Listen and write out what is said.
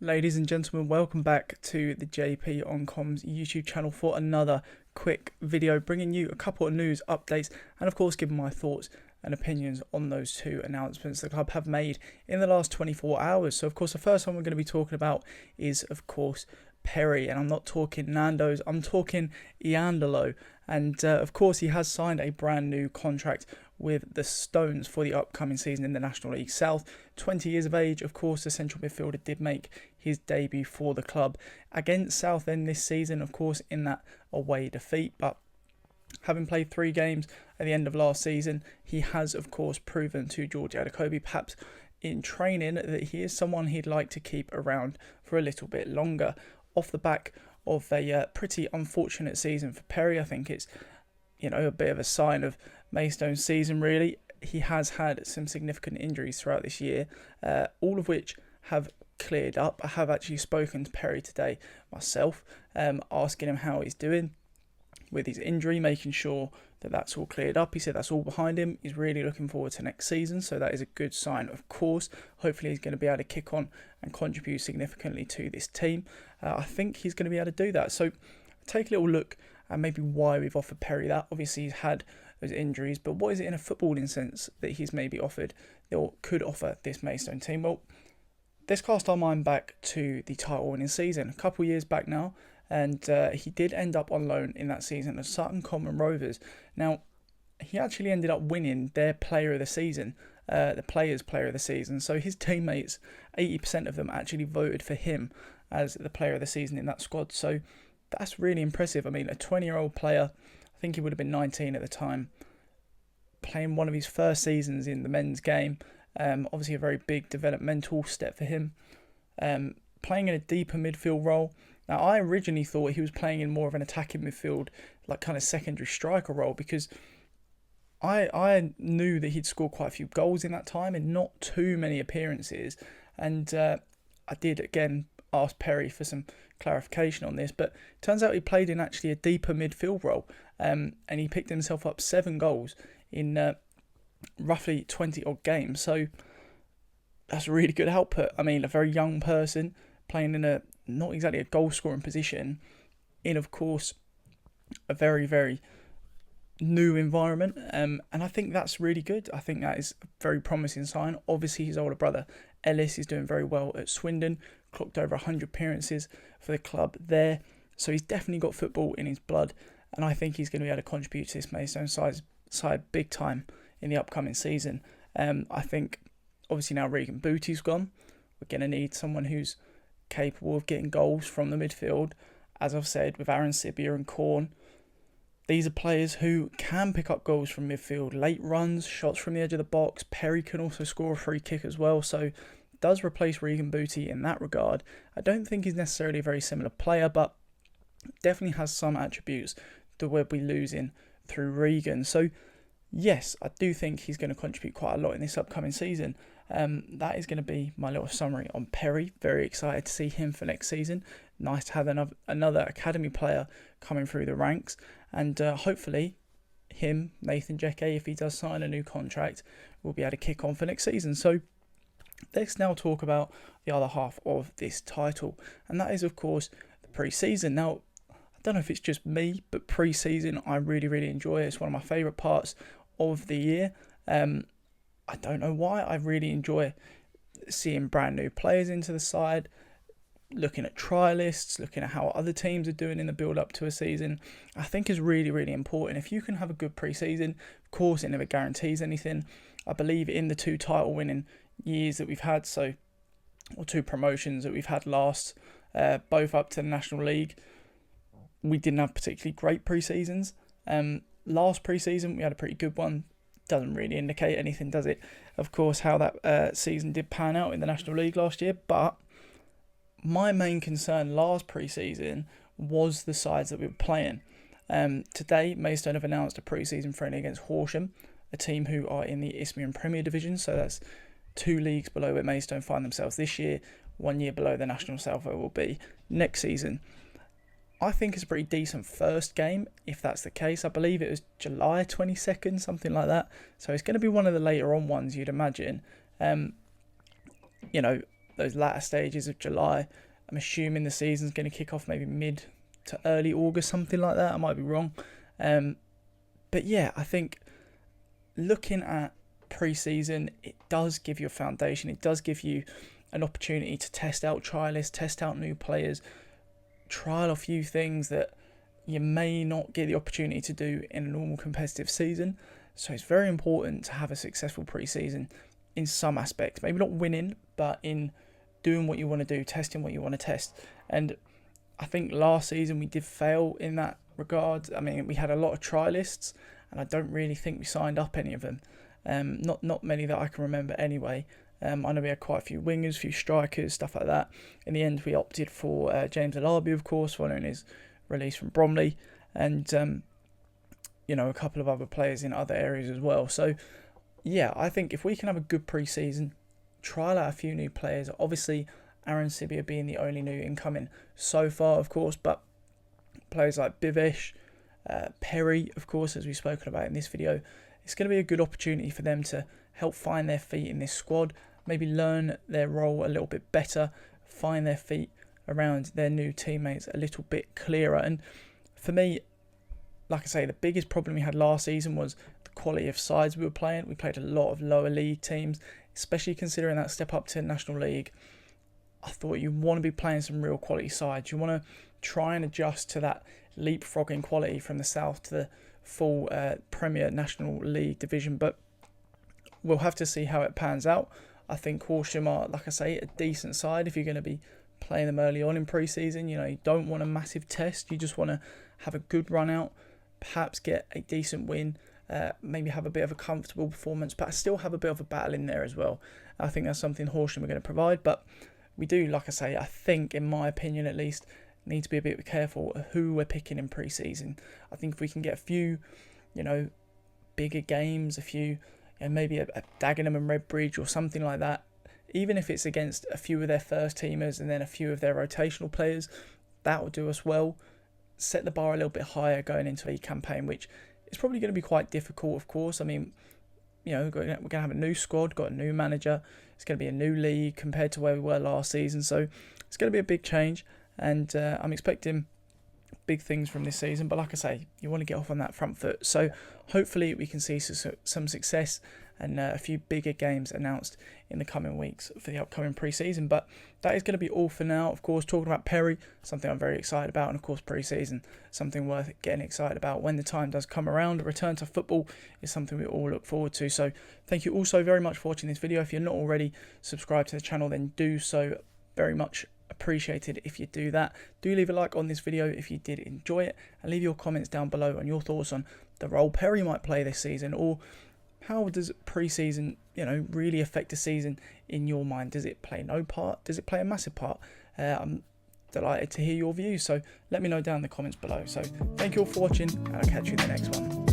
Ladies and gentlemen, welcome back to the JP on Comms YouTube channel for another quick video bringing you a couple of news updates and of course giving my thoughts and opinions on those two announcements the club have made in the last 24 hours. So of course the first one we're going to be talking about is of course Perri, and I'm not talking Nando's, I'm talking Iandolo, and of course he has signed a brand new contract with the Stones for the upcoming season in the National League South. 20 years of age, of course the central midfielder did make his debut for the club against Southend this season, of course in that away defeat, but having played 3 games at the end of last season, he has of course proven to George Adekobi, perhaps in training, that he is someone he'd like to keep around for a little bit longer. Off the back of a pretty unfortunate season for Perri, I think it's a bit of a sign of Maystone's season really. He has had some significant injuries throughout this year, all of which have cleared up. I have actually spoken to Perri today myself, asking him how he's doing with his injury, making sure that that's all cleared up. He said that's all behind him. He's really looking forward to next season, so that is a good sign, of course. Hopefully he's going to be able to kick on and contribute significantly to this team. I think he's going to be able to do that. So take a little look at maybe why we've offered Perri that. Obviously he's had those injuries, but what is it in a footballing sense that he's maybe offered or could offer this Maystone team? Well, let's cast our mind back to the title winning season a couple of years back now, and he did end up on loan in that season at Sutton Common Rovers. Now, he actually ended up winning their player of the season, the players' player of the season. So his teammates, 80% of them actually voted for him as the player of the season in that squad. So that's really impressive. I mean, a 20-year-old player, I think he would have been 19 at the time, playing one of his first seasons in the men's game. Obviously a very big developmental step for him. Playing in a deeper midfield role. Now, I originally thought he was playing in more of an attacking midfield, like kind of secondary striker role, because I knew that he'd scored quite a few goals in that time and not too many appearances. And I did, again, ask Perri for some clarification on this, but it turns out he played in actually a deeper midfield role, and he picked himself up 7 goals in roughly 20 odd games. So that's a really good output. I mean, a very young person playing in a not exactly a goal scoring position in, of course, a very, very new environment, and I think that's really good. I think that is a very promising sign. Obviously his older brother Ellis is doing very well at Swindon, clocked over 100 appearances for the club there, so he's definitely got football in his blood, and I think he's going to be able to contribute to this Maystone side big time in the upcoming season. I think obviously now Regan Booty's gone, we're going to need someone who's capable of getting goals from the midfield. As I've said, with Aaron Sibia and Corn, these are players who can pick up goals from midfield, late runs, shots from the edge of the box. Perri can also score a free kick as well, so does replace Regan Booty in that regard. I don't think he's necessarily a very similar player, but definitely has some attributes that we'll be losing through Regan. So yes, I do think he's going to contribute quite a lot in this upcoming season. That is going to be my little summary on Perri. Very excited to see him for next season. Nice to have another academy player coming through the ranks, and hopefully him, Nathan Jeke, if he does sign a new contract, will be able to kick on for next season. So let's now talk about the other half of this title, and that is of course the pre-season. Now, I don't know if it's just me, but pre-season I really, really enjoy it. It's one of my favourite parts of the year. I don't know why. I really enjoy seeing brand new players into the side, looking at try lists, looking at how other teams are doing in the build up to a season. I think is really, really important. If you can have a good pre-season, of course it never guarantees anything. I believe in the 2 title winning years that we've had, or 2 promotions that we've had last, both up to the National League, we didn't have particularly great pre-seasons. Last pre-season we had a pretty good one. Doesn't really indicate anything, does it? Of course, how that season did pan out in the National League last year, but my main concern last pre-season was the sides that we were playing. Today, Maystone have announced a pre-season friendly against Horsham, a team who are in the Isthmian Premier Division, so that's 2 leagues below where Maystone find themselves this year, 1 year below the National South where will be next season. I think it's a pretty decent first game, if that's the case. I believe it was July 22nd, something like that. So it's going to be one of the later on ones, you'd imagine. those latter stages of July. I'm assuming the season's going to kick off maybe mid to early August, something like that. I might be wrong. But yeah, I think looking at pre-season, it does give you a foundation. It does give you an opportunity to test out trialists, test out new players, trial a few things that you may not get the opportunity to do in a normal competitive season. So it's very important to have a successful pre-season in some aspects. Maybe not winning, but in doing what you want to do, testing what you want to test. And I think last season we did fail in that regard. I mean, we had a lot of trialists, and I don't really think we signed up any of them. Not many that I can remember anyway. I know we had quite a few wingers, a few strikers, stuff like that. In the end, we opted for James Alabi, of course, following his release from Bromley, and a couple of other players in other areas as well. So yeah, I think if we can have a good pre-season, trial out a few new players, obviously Aaron Sibia being the only new incoming so far, of course, but players like Bivish, Perri, of course, as we've spoken about in this video, it's going to be a good opportunity for them to help find their feet in this squad, maybe learn their role a little bit better, find their feet around their new teammates a little bit clearer. And for me, like I say, the biggest problem we had last season was the quality of sides we were playing. We played a lot of lower league teams, especially considering that step up to National League. I thought you want to be playing some real quality sides. You want to try and adjust to that leapfrogging quality from the south to the full Premier National League division. But we'll have to see how it pans out. I think Horsham are, like I say, a decent side if you're going to be playing them early on in pre-season. You don't want a massive test. You just want to have a good run out, perhaps get a decent win, maybe have a bit of a comfortable performance, but still have a bit of a battle in there as well. I think that's something Horsham are going to provide. But we do, like I say, I think, in my opinion at least, need to be a bit careful of who we're picking in pre-season. I think if we can get a few, bigger games, a few, maybe a Dagenham and Redbridge or something like that, even if it's against a few of their first teamers and then a few of their rotational players, that will do us well. Set the bar a little bit higher going into a campaign, which is probably going to be quite difficult, of course. I mean, we're going to have a new squad, got a new manager. It's going to be a new league compared to where we were last season. So it's going to be a big change, and I'm expecting big things from this season. But like I say, you want to get off on that front foot. So hopefully we can see some success and a few bigger games announced in the coming weeks for the upcoming pre-season. But that is going to be all for now. Of course, talking about Perri, something I'm very excited about, and of course pre-season, something worth getting excited about when the time does come around. A return to football is something we all look forward to. So thank you also very much for watching this video. If you're not already subscribed to the channel, then do so. Very much appreciated if you do that. Do leave a like on this video if you did enjoy it, and leave your comments down below on your thoughts on the role Perri might play this season, or how does pre-season really affect the season in your mind? Does it play no part? Does it play a massive part? I'm delighted to hear your views, so let me know down in the comments below. So thank you all for watching, and I'll catch you in the next one.